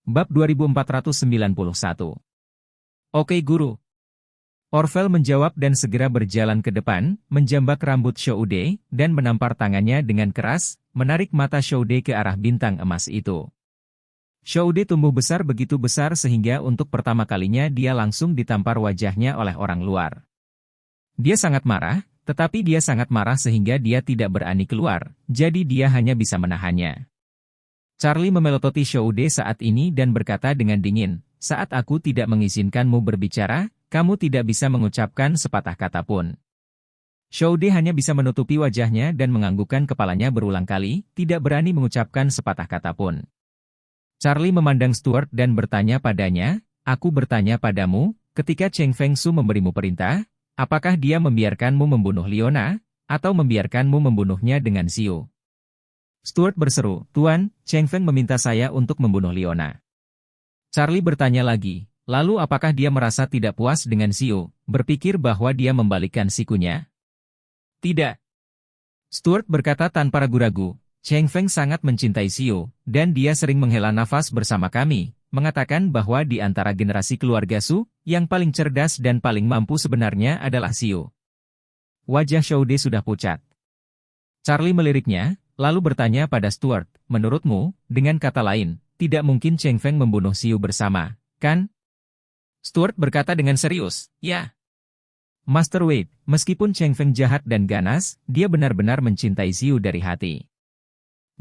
Bab 2491. Oke guru. Orvel menjawab dan segera berjalan ke depan, menjambak rambut Shoude, dan menampar tangannya dengan keras, menarik mata Shoude ke arah bintang emas itu. Shoude tumbuh besar begitu besar sehingga untuk pertama kalinya dia langsung ditampar wajahnya oleh orang luar. Dia sangat marah, tetapi dia sangat marah sehingga dia tidak berani keluar, jadi dia hanya bisa menahannya. Charlie memelototi Shoude saat ini dan berkata dengan dingin, "Saat aku tidak mengizinkanmu berbicara, kamu tidak bisa mengucapkan sepatah kata pun." Shoude hanya bisa menutupi wajahnya dan menganggukkan kepalanya berulang kali, tidak berani mengucapkan sepatah kata pun. Charlie memandang Stuart dan bertanya padanya, "Aku bertanya padamu, ketika Cheng Feng Su memberimu perintah, apakah dia membiarkanmu membunuh Leona, atau membiarkanmu membunuhnya dengan Xiu?" Stuart berseru, "Tuan, Cheng Feng meminta saya untuk membunuh Leona." Charlie bertanya lagi, "Lalu apakah dia merasa tidak puas dengan Xiu, berpikir bahwa dia membalikkan sikunya?" "Tidak." Stuart berkata tanpa ragu-ragu, "Cheng Feng sangat mencintai Xiu, dan dia sering menghela nafas bersama kami, mengatakan bahwa di antara generasi keluarga Su, yang paling cerdas dan paling mampu sebenarnya adalah Xiu." Wajah Shoude sudah pucat. Charlie meliriknya, lalu bertanya pada Stuart, "Menurutmu, dengan kata lain, tidak mungkin Cheng Feng membunuh Xiu bersama, kan?" Stuart berkata dengan serius, "Ya." "Master Wade, meskipun Cheng Feng jahat dan ganas, dia benar-benar mencintai Xiu dari hati.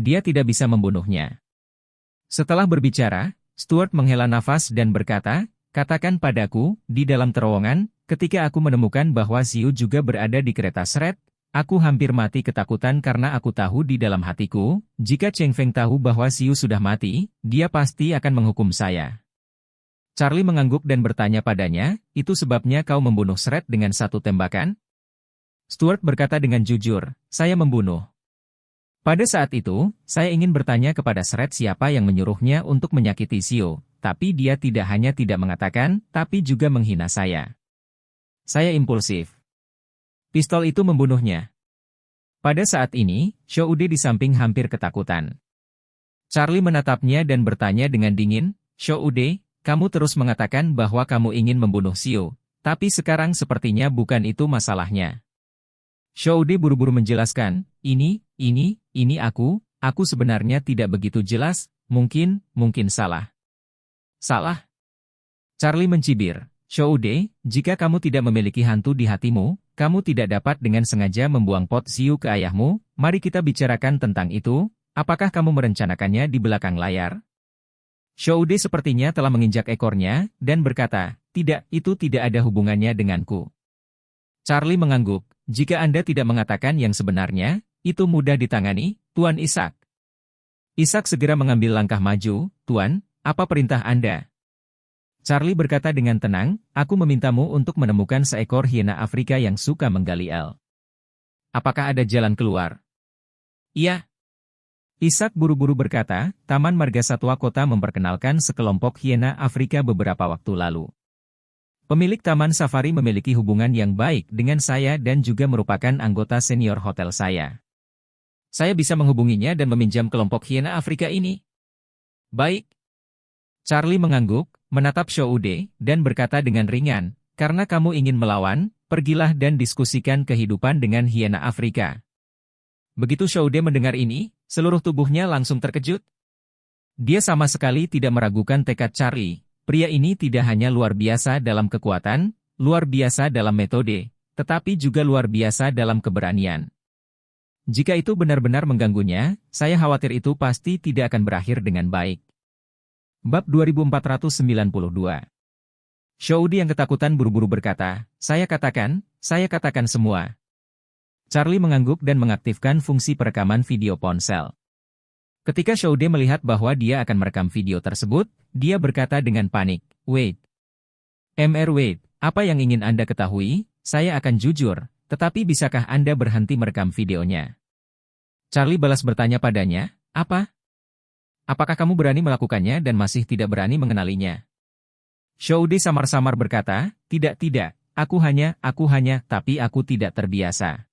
Dia tidak bisa membunuhnya." Setelah berbicara, Stuart menghela nafas dan berkata, "Katakan padaku, di dalam terowongan, ketika aku menemukan bahwa Xiu juga berada di kereta seret, aku hampir mati ketakutan karena aku tahu di dalam hatiku, jika Cheng Feng tahu bahwa Xiu sudah mati, dia pasti akan menghukum saya." Charlie mengangguk dan bertanya padanya, "Itu sebabnya kau membunuh Sret dengan satu tembakan?" Stuart berkata dengan jujur, "Saya membunuh." Pada saat itu, saya ingin bertanya kepada Sret siapa yang menyuruhnya untuk menyakiti Xiu, tapi dia tidak hanya tidak mengatakan, tapi juga menghina saya. Saya impulsif. Pistol itu membunuhnya. Pada saat ini, Shoude di samping hampir ketakutan. Charlie menatapnya dan bertanya dengan dingin, "Shoude, kamu terus mengatakan bahwa kamu ingin membunuh Xiu, tapi sekarang sepertinya bukan itu masalahnya." Shoude buru-buru menjelaskan, ini aku sebenarnya tidak begitu jelas, mungkin salah." "Salah?" Charlie mencibir, "Shoude, jika kamu tidak memiliki hantu di hatimu, kamu tidak dapat dengan sengaja membuang pot Xiu ke ayahmu, mari kita bicarakan tentang itu, apakah kamu merencanakannya di belakang layar?" Shoude sepertinya telah menginjak ekornya, dan berkata, "Tidak, itu tidak ada hubungannya denganku." Charlie mengangguk, "Jika Anda tidak mengatakan yang sebenarnya, itu mudah ditangani, Tuan Ishak." Ishak segera mengambil langkah maju, "Tuan, apa perintah Anda?" Charlie berkata dengan tenang, "Aku memintamu untuk menemukan seekor hiena Afrika yang suka menggali el. Apakah ada jalan keluar?" "Iya." Ishak buru-buru berkata, "Taman Marga Satwa Kota memperkenalkan sekelompok hiena Afrika beberapa waktu lalu. Pemilik Taman Safari memiliki hubungan yang baik dengan saya dan juga merupakan anggota senior hotel saya. Saya bisa menghubunginya dan meminjam kelompok hiena Afrika ini." "Baik." Charlie mengangguk, menatap Shoude, dan berkata dengan ringan, "Karena kamu ingin melawan, pergilah dan diskusikan kehidupan dengan hiena Afrika." Begitu Shoude mendengar ini, seluruh tubuhnya langsung terkejut. Dia sama sekali tidak meragukan tekad Charlie. Pria ini tidak hanya luar biasa dalam kekuatan, luar biasa dalam metode, tetapi juga luar biasa dalam keberanian. Jika itu benar-benar mengganggunya, saya khawatir itu pasti tidak akan berakhir dengan baik. Bab 2492. Shoude yang ketakutan buru-buru berkata, saya katakan semua." Charlie mengangguk dan mengaktifkan fungsi perekaman video ponsel. Ketika Shoude melihat bahwa dia akan merekam video tersebut, dia berkata dengan panik, "Wait. Mr. Wade, apa yang ingin Anda ketahui? Saya akan jujur, tetapi bisakah Anda berhenti merekam videonya?" Charlie balas bertanya padanya, "Apa? Apakah kamu berani melakukannya dan masih tidak berani mengenalinya?" Shoude samar-samar berkata, tidak, aku hanya, tapi aku tidak terbiasa."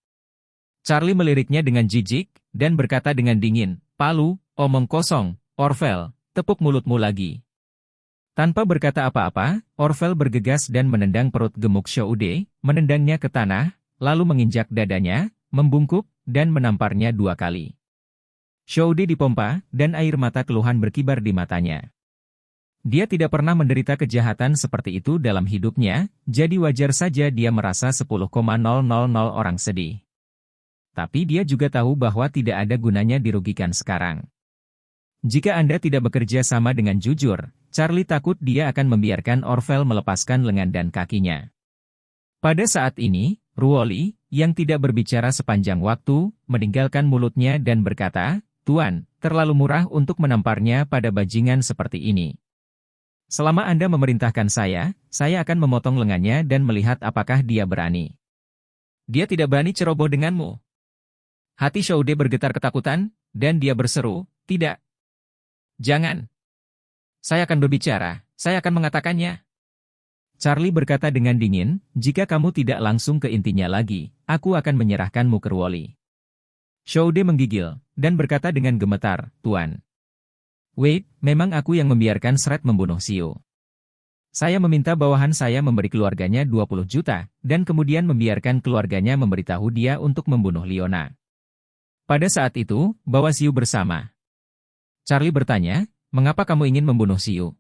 Charlie meliriknya dengan jijik, dan berkata dengan dingin, "Palu, omong kosong, Orvel, tepuk mulutmu lagi." Tanpa berkata apa-apa, Orvel bergegas dan menendang perut gemuk Shoude, menendangnya ke tanah, lalu menginjak dadanya, membungkuk, dan menamparnya 2 kali. Shoude dipompa, dan air mata keluhan berkibar di matanya. Dia tidak pernah menderita kejahatan seperti itu dalam hidupnya, jadi wajar saja dia merasa 10,000 orang sedih. Tapi dia juga tahu bahwa tidak ada gunanya dirugikan sekarang. Jika Anda tidak bekerja sama dengan jujur, Charlie takut dia akan membiarkan Orvel melepaskan lengan dan kakinya. Pada saat ini, Ruoli, yang tidak berbicara sepanjang waktu, meninggalkan mulutnya dan berkata, "Tuan, terlalu murah untuk menamparnya pada bajingan seperti ini. Selama Anda memerintahkan saya akan memotong lengannya dan melihat apakah dia berani." "Dia tidak berani ceroboh denganmu." Hati Shoude bergetar ketakutan, dan dia berseru, "Tidak. Jangan. Saya akan berbicara, saya akan mengatakannya." Charlie berkata dengan dingin, "Jika kamu tidak langsung ke intinya lagi, aku akan menyerahkanmu ke Ruoli." Shoude menggigil, dan berkata dengan gemetar, "Tuan. Wait, memang aku yang membiarkan Shred membunuh Xiu. Saya meminta bawahan saya memberi keluarganya 20 juta, dan kemudian membiarkan keluarganya memberitahu dia untuk membunuh Leona. Pada saat itu, bawa Xiu bersama." Charlie bertanya, "Mengapa kamu ingin membunuh Xiu?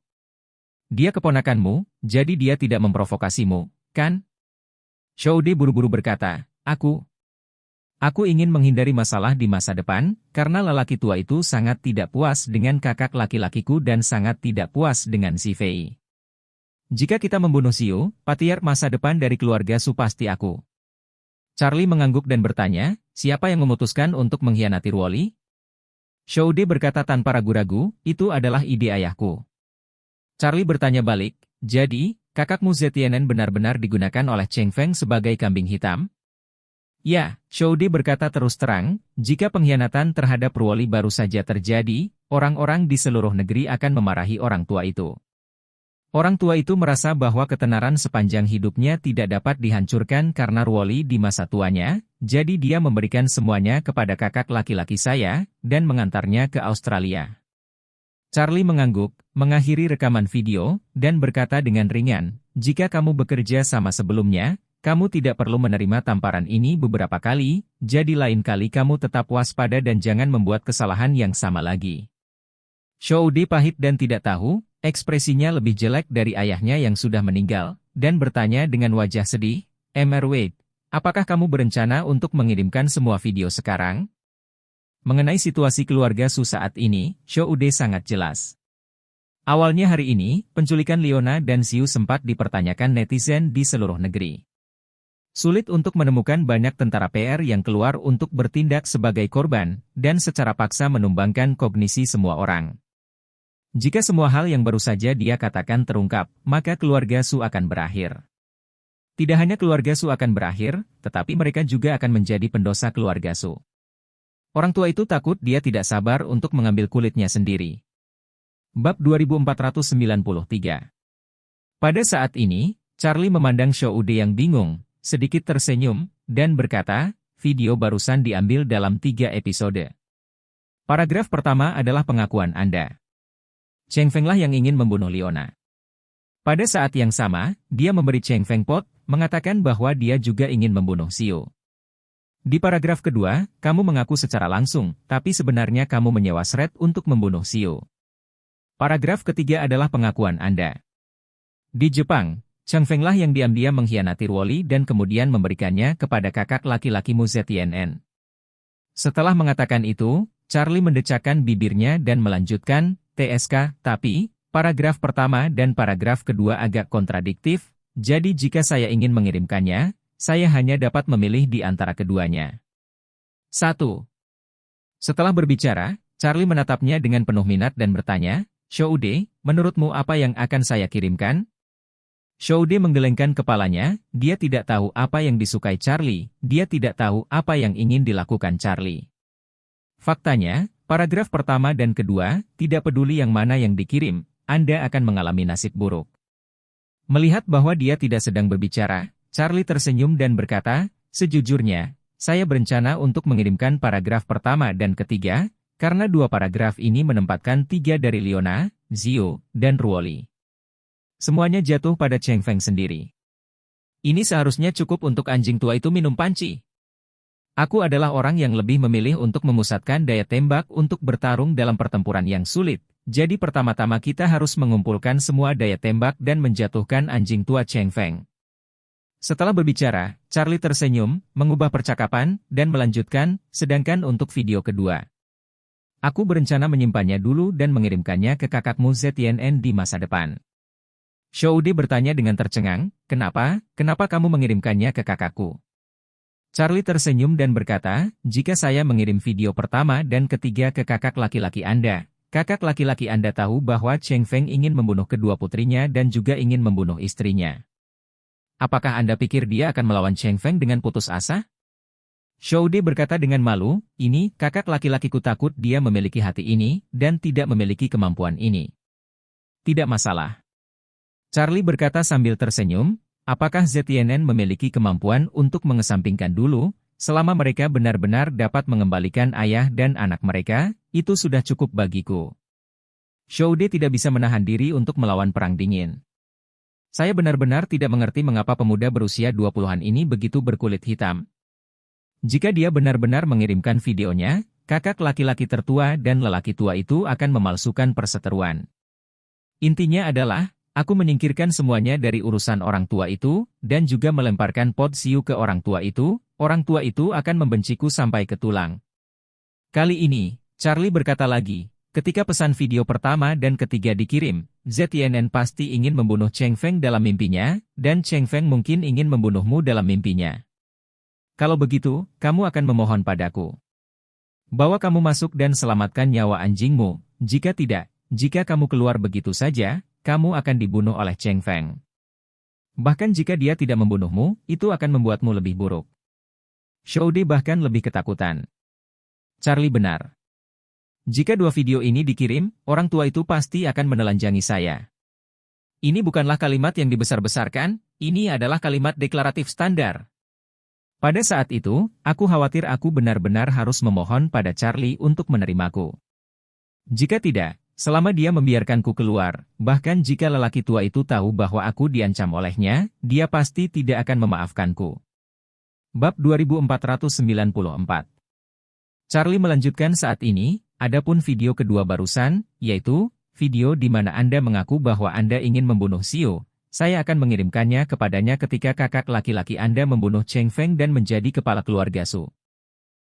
Dia keponakanmu, jadi dia tidak memprovokasimu, kan?" Shoude buru-buru berkata, Aku ingin menghindari masalah di masa depan, karena lelaki tua itu sangat tidak puas dengan kakak laki-lakiku dan sangat tidak puas dengan si Fei. Jika kita membunuh Xiu, patriark masa depan dari keluarga Su pasti aku." Charlie mengangguk dan bertanya, "Siapa yang memutuskan untuk mengkhianati Ruoli?" Shoude berkata tanpa ragu-ragu, "Itu adalah ide ayahku." Charlie bertanya balik, "Jadi, kakakmu Zetianen benar-benar digunakan oleh Cheng Feng sebagai kambing hitam?" "Ya," Shoude berkata terus terang, "jika pengkhianatan terhadap Ruoli baru saja terjadi, orang-orang di seluruh negeri akan memarahi orang tua itu. Orang tua itu merasa bahwa ketenaran sepanjang hidupnya tidak dapat dihancurkan karena Ruoli di masa tuanya, jadi dia memberikan semuanya kepada kakak laki-laki saya, dan mengantarnya ke Australia." Charlie mengangguk, mengakhiri rekaman video, dan berkata dengan ringan, "Jika kamu bekerja sama sebelumnya, kamu tidak perlu menerima tamparan ini beberapa kali, jadi lain kali kamu tetap waspada dan jangan membuat kesalahan yang sama lagi." Shoude pahit dan tidak tahu, ekspresinya lebih jelek dari ayahnya yang sudah meninggal, dan bertanya dengan wajah sedih, "Mr. Wade, apakah kamu berencana untuk mengirimkan semua video sekarang?" Mengenai situasi keluarga Su saat ini, Shoude sangat jelas. Awalnya hari ini, penculikan Leona dan Xiu sempat dipertanyakan netizen di seluruh negeri. Sulit untuk menemukan banyak tentara PR yang keluar untuk bertindak sebagai korban, dan secara paksa menumbangkan kognisi semua orang. Jika semua hal yang baru saja dia katakan terungkap, maka keluarga Su akan berakhir. Tidak hanya keluarga Su akan berakhir, tetapi mereka juga akan menjadi pendosa keluarga Su. Orang tua itu takut dia tidak sabar untuk mengambil kulitnya sendiri. Bab 2493. Pada saat ini, Charlie memandang Shoude yang bingung, sedikit tersenyum, dan berkata, "Video barusan diambil dalam 3 episode. Paragraf pertama adalah pengakuan Anda. Cheng Feng lah yang ingin membunuh Leona." Pada saat yang sama, dia memberi Cheng Feng pot, mengatakan bahwa dia juga ingin membunuh Xiu. Di paragraf kedua, kamu mengaku secara langsung, tapi sebenarnya kamu menyewa Shred untuk membunuh Xiu. Paragraf ketiga adalah pengakuan Anda. Di Jepang, Cheng Feng lah yang diam-diam mengkhianati Ruoli dan kemudian memberikannya kepada kakak laki-lakimu ZTNN. Setelah mengatakan itu, Charlie mendecakkan bibirnya dan melanjutkan, "TSK, tapi, paragraf pertama dan paragraf kedua agak kontradiktif, jadi jika saya ingin mengirimkannya, saya hanya dapat memilih di antara keduanya." 1. Setelah berbicara, Charlie menatapnya dengan penuh minat dan bertanya, "Shoude, menurutmu apa yang akan saya kirimkan?" Shoude menggelengkan kepalanya, dia tidak tahu apa yang disukai Charlie, dia tidak tahu apa yang ingin dilakukan Charlie. Faktanya, paragraf pertama dan kedua, tidak peduli yang mana yang dikirim, Anda akan mengalami nasib buruk. Melihat bahwa dia tidak sedang berbicara, Charlie tersenyum dan berkata, "Sejujurnya, saya berencana untuk mengirimkan paragraf pertama dan ketiga, karena 2 paragraf ini menempatkan 3 dari Leona, Xiu, dan Ruoli. Semuanya jatuh pada Cheng Feng sendiri. Ini seharusnya cukup untuk anjing tua itu minum panci. Aku adalah orang yang lebih memilih untuk memusatkan daya tembak untuk bertarung dalam pertempuran yang sulit. Jadi pertama-tama kita harus mengumpulkan semua daya tembak dan menjatuhkan anjing tua Cheng Feng. Setelah berbicara, Charlie tersenyum, mengubah percakapan, dan melanjutkan, sedangkan untuk video kedua. Aku berencana menyimpannya dulu dan mengirimkannya ke kakakmu ZNN di masa depan. Shoude bertanya dengan tercengang, kenapa kamu mengirimkannya ke kakakku? Charlie tersenyum dan berkata, jika saya mengirim video pertama dan ketiga ke kakak laki-laki Anda, kakak laki-laki Anda tahu bahwa Cheng Feng ingin membunuh kedua putrinya dan juga ingin membunuh istrinya. Apakah Anda pikir dia akan melawan Cheng Feng dengan putus asa? Shoude berkata dengan malu, ini, kakak laki-lakiku takut dia memiliki hati ini, dan tidak memiliki kemampuan ini. Tidak masalah. Charlie berkata sambil tersenyum, apakah ZNN memiliki kemampuan untuk mengesampingkan dulu, selama mereka benar-benar dapat mengembalikan ayah dan anak mereka, itu sudah cukup bagiku. Shoude tidak bisa menahan diri untuk melawan perang dingin. Saya benar-benar tidak mengerti mengapa pemuda berusia 20-an ini begitu berkulit hitam. Jika dia benar-benar mengirimkan videonya, kakak laki-laki tertua dan lelaki tua itu akan memalsukan perseteruan. Intinya adalah, aku menyingkirkan semuanya dari urusan orang tua itu, dan juga melemparkan pot siu ke orang tua itu akan membenciku sampai ke tulang. Kali ini, Charlie berkata lagi, ketika pesan video pertama dan ketiga dikirim, ZNN pasti ingin membunuh Cheng Feng dalam mimpinya, dan Cheng Feng mungkin ingin membunuhmu dalam mimpinya. Kalau begitu, kamu akan memohon padaku. Bawa kamu masuk dan selamatkan nyawa anjingmu, jika tidak, jika kamu keluar begitu saja, kamu akan dibunuh oleh Cheng Feng. Bahkan jika dia tidak membunuhmu, itu akan membuatmu lebih buruk. Shoude bahkan lebih ketakutan. Charlie benar. Jika dua video ini dikirim, orang tua itu pasti akan menelanjangi saya. Ini bukanlah kalimat yang dibesar-besarkan, ini adalah kalimat deklaratif standar. Pada saat itu, aku khawatir aku benar-benar harus memohon pada Charlie untuk menerimaku. Jika tidak, selama dia membiarkanku keluar, bahkan jika lelaki tua itu tahu bahwa aku diancam olehnya, dia pasti tidak akan memaafkanku. Bab 2494. Charlie melanjutkan saat ini, adapun video kedua barusan, yaitu, video di mana Anda mengaku bahwa Anda ingin membunuh Xiu, saya akan mengirimkannya kepadanya ketika kakak laki-laki Anda membunuh Cheng Feng dan menjadi kepala keluarga Su.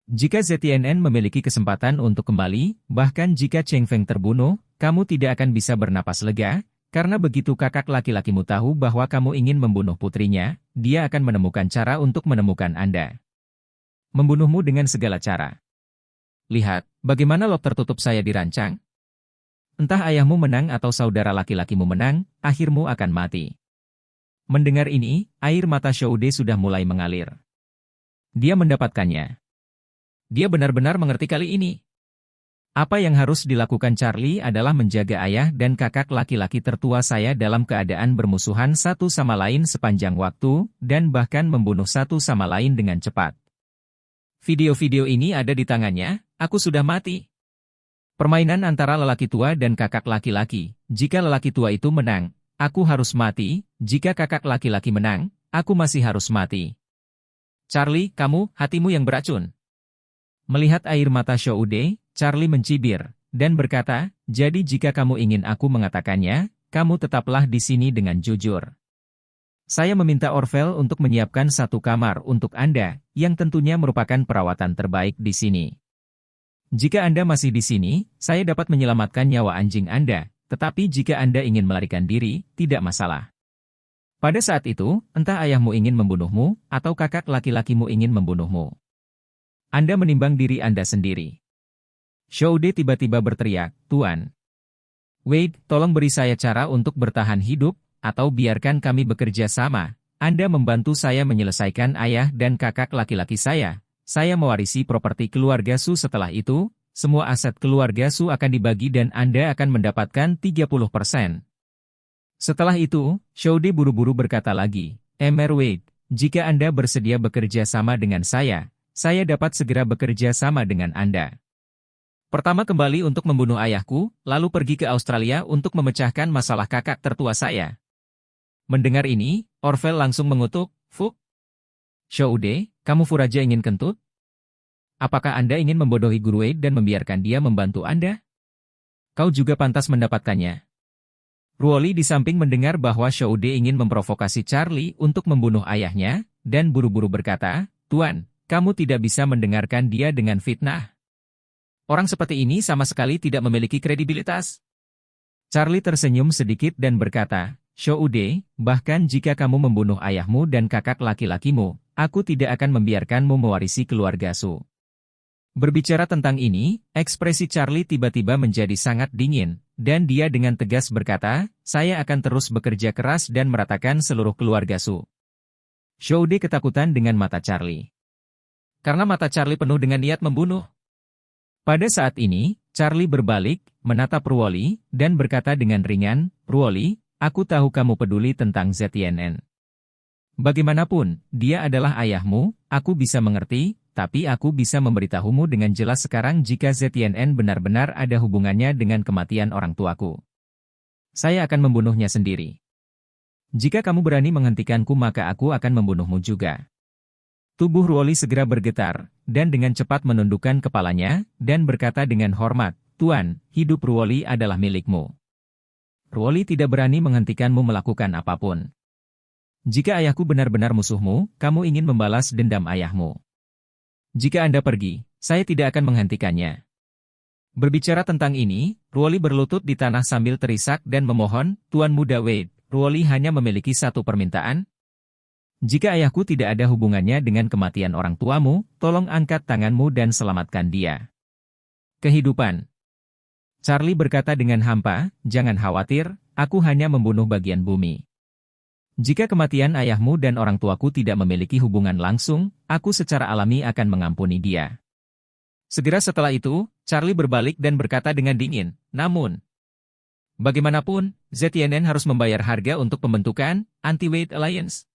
Jika ZNN memiliki kesempatan untuk kembali, bahkan jika Cheng Feng terbunuh, kamu tidak akan bisa bernapas lega, karena begitu kakak laki-lakimu tahu bahwa kamu ingin membunuh putrinya, dia akan menemukan cara untuk menemukan Anda. Membunuhmu dengan segala cara. Lihat, bagaimana lock tertutup saya dirancang. Entah ayahmu menang atau saudara laki-lakimu menang, akhirmu akan mati. Mendengar ini, air mata Shoude sudah mulai mengalir. Dia mendapatkannya. Dia benar-benar mengerti kali ini. Apa yang harus dilakukan Charlie adalah menjaga ayah dan kakak laki-laki tertua saya dalam keadaan bermusuhan satu sama lain sepanjang waktu, dan bahkan membunuh satu sama lain dengan cepat. Video-video ini ada di tangannya, aku sudah mati. Permainan antara lelaki tua dan kakak laki-laki, jika lelaki tua itu menang, aku harus mati, jika kakak laki-laki menang, aku masih harus mati. Charlie, kamu, hatimu yang beracun. Melihat air mata Shoude, Charlie mencibir, dan berkata, jadi jika kamu ingin aku mengatakannya, kamu tetaplah di sini dengan jujur. Saya meminta Orvel untuk menyiapkan satu kamar untuk Anda, yang tentunya merupakan perawatan terbaik di sini. Jika Anda masih di sini, saya dapat menyelamatkan nyawa anjing Anda, tetapi jika Anda ingin melarikan diri, tidak masalah. Pada saat itu, entah ayahmu ingin membunuhmu, atau kakak laki-lakimu ingin membunuhmu. Anda menimbang diri Anda sendiri. Shoude tiba-tiba berteriak, Tuan. Wade, tolong beri saya cara untuk bertahan hidup, atau biarkan kami bekerja sama. Anda membantu saya menyelesaikan ayah dan kakak laki-laki saya. Saya mewarisi properti keluarga Su setelah itu, semua aset keluarga Su akan dibagi dan Anda akan mendapatkan 30%. Setelah itu, Shoude buru-buru berkata lagi, Emer Wade, jika Anda bersedia bekerja sama dengan saya dapat segera bekerja sama dengan Anda. Pertama kembali untuk membunuh ayahku, lalu pergi ke Australia untuk memecahkan masalah kakak tertua saya. Mendengar ini, Orvel langsung mengutuk, "Fuk, Shoude, kamu furaja ingin kentut? Apakah Anda ingin membodohi Guru Wade dan membiarkan dia membantu Anda? Kau juga pantas mendapatkannya." Ruoli di samping mendengar bahwa Shoude ingin memprovokasi Charlie untuk membunuh ayahnya, dan buru-buru berkata, "Tuan, kamu tidak bisa mendengarkan dia dengan fitnah. Orang seperti ini sama sekali tidak memiliki kredibilitas." Charlie tersenyum sedikit dan berkata, "Shoude, bahkan jika kamu membunuh ayahmu dan kakak laki-lakimu, aku tidak akan membiarkanmu mewarisi keluarga Su." Berbicara tentang ini, ekspresi Charlie tiba-tiba menjadi sangat dingin, dan dia dengan tegas berkata, "Saya akan terus bekerja keras dan meratakan seluruh keluarga Su." Shoude ketakutan dengan mata Charlie. Karena mata Charlie penuh dengan niat membunuh. Pada saat ini, Charlie berbalik, menatap Ruoli, dan berkata dengan ringan, "Ruoli, aku tahu kamu peduli tentang ZTNN. Bagaimanapun, dia adalah ayahmu, aku bisa mengerti, tapi aku bisa memberitahumu dengan jelas sekarang jika ZTNN benar-benar ada hubungannya dengan kematian orang tuaku. Saya akan membunuhnya sendiri. Jika kamu berani menghentikanku maka aku akan membunuhmu juga." Tubuh Ruoli segera bergetar, dan dengan cepat menundukkan kepalanya, dan berkata dengan hormat, "Tuan, hidup Ruoli adalah milikmu. Ruoli tidak berani menghentikanmu melakukan apapun. Jika ayahku benar-benar musuhmu, kamu ingin membalas dendam ayahmu. Jika Anda pergi, saya tidak akan menghentikannya." Berbicara tentang ini, Ruoli berlutut di tanah sambil terisak dan memohon, "Tuan Muda Wade, Ruoli hanya memiliki satu permintaan. Jika ayahku tidak ada hubungannya dengan kematian orang tuamu, tolong angkat tanganmu dan selamatkan dia." Kehidupan. Charlie berkata dengan hampa, "Jangan khawatir, aku hanya membunuh bagian bumi. Jika kematian ayahmu dan orang tuaku tidak memiliki hubungan langsung, aku secara alami akan mengampuni dia." Segera setelah itu, Charlie berbalik dan berkata dengan dingin, "Namun, bagaimanapun, ZTNN harus membayar harga untuk pembentukan Anti-Wade Alliance.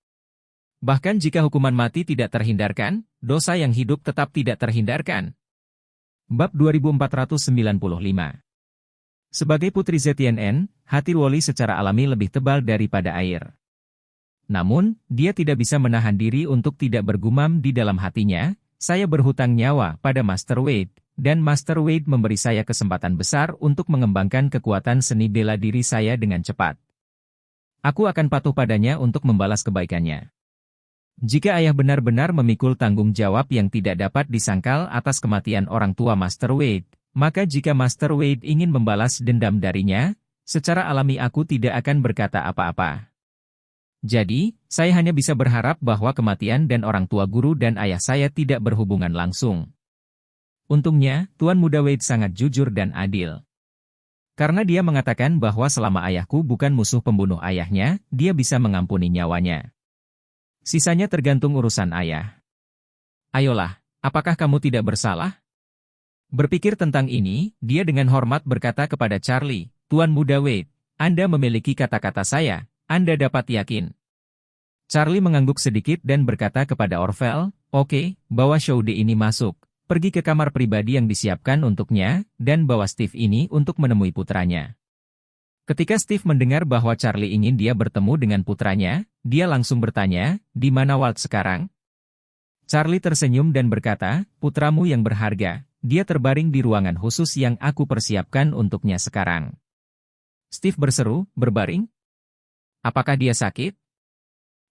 Bahkan jika hukuman mati tidak terhindarkan, dosa yang hidup tetap tidak terhindarkan." Bab 2495. Sebagai putri ZTNN, hati Ruoli secara alami lebih tebal daripada air. Namun, dia tidak bisa menahan diri untuk tidak bergumam di dalam hatinya, "Saya berhutang nyawa pada Master Wade, dan Master Wade memberi saya kesempatan besar untuk mengembangkan kekuatan seni bela diri saya dengan cepat. Aku akan patuh padanya untuk membalas kebaikannya. Jika ayah benar-benar memikul tanggung jawab yang tidak dapat disangkal atas kematian orang tua Master Wade, maka jika Master Wade ingin membalas dendam darinya, secara alami aku tidak akan berkata apa-apa. Jadi, saya hanya bisa berharap bahwa kematian dan orang tua guru dan ayah saya tidak berhubungan langsung." Untungnya, Tuan Muda Wade sangat jujur dan adil. Karena dia mengatakan bahwa selama ayahku bukan musuh pembunuh ayahnya, dia bisa mengampuni nyawanya. Sisanya tergantung urusan ayah. "Ayolah, apakah kamu tidak bersalah?" Berpikir tentang ini, dia dengan hormat berkata kepada Charlie, "Tuan Muda Wade, Anda memiliki kata-kata saya, Anda dapat yakin." Charlie mengangguk sedikit dan berkata kepada Orvel, "Oke, bawa Shoude ini masuk, pergi ke kamar pribadi yang disiapkan untuknya, dan bawa Steve ini untuk menemui putranya." Ketika Steve mendengar bahwa Charlie ingin dia bertemu dengan putranya, dia langsung bertanya, "Di mana Walt sekarang?" Charlie tersenyum dan berkata, "Putramu yang berharga, dia terbaring di ruangan khusus yang aku persiapkan untuknya sekarang." Steve berseru, "Berbaring? Apakah dia sakit?"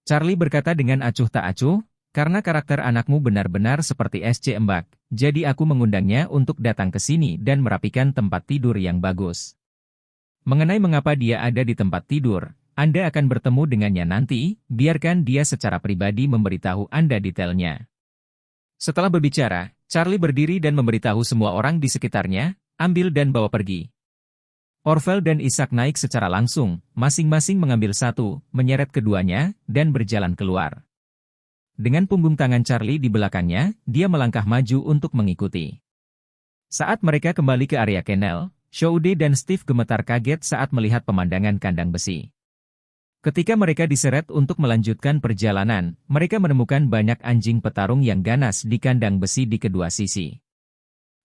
Charlie berkata dengan acuh tak acuh, "Karena karakter anakmu benar-benar seperti SC Embak, jadi aku mengundangnya untuk datang ke sini dan merapikan tempat tidur yang bagus. Mengenai mengapa dia ada di tempat tidur, Anda akan bertemu dengannya nanti, biarkan dia secara pribadi memberitahu Anda detailnya." Setelah berbicara, Charlie berdiri dan memberitahu semua orang di sekitarnya, "Ambil dan bawa pergi." Orvel dan Isaac naik secara langsung, masing-masing mengambil satu, menyeret keduanya, dan berjalan keluar. Dengan punggung tangan Charlie di belakangnya, dia melangkah maju untuk mengikuti. Saat mereka kembali ke area kennel, Shoude dan Steve gemetar kaget saat melihat pemandangan kandang besi. Ketika mereka diseret untuk melanjutkan perjalanan, mereka menemukan banyak anjing petarung yang ganas di kandang besi di kedua sisi.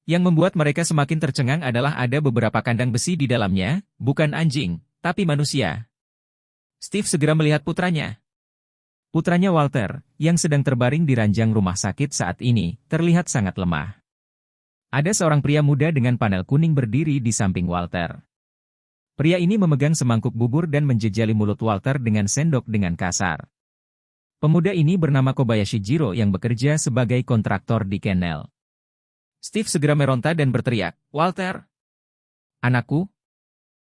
Yang membuat mereka semakin tercengang adalah ada beberapa kandang besi di dalamnya, bukan anjing, tapi manusia. Steve segera melihat putranya. Putranya Walter, yang sedang terbaring di ranjang rumah sakit saat ini, terlihat sangat lemah. Ada seorang pria muda dengan panel kuning berdiri di samping Walter. Pria ini memegang semangkuk bubur dan menjejali mulut Walter dengan sendok dengan kasar. Pemuda ini bernama Kobayashi Jiro yang bekerja sebagai kontraktor di Kennel. Steve segera meronta dan berteriak, "Walter! Anakku,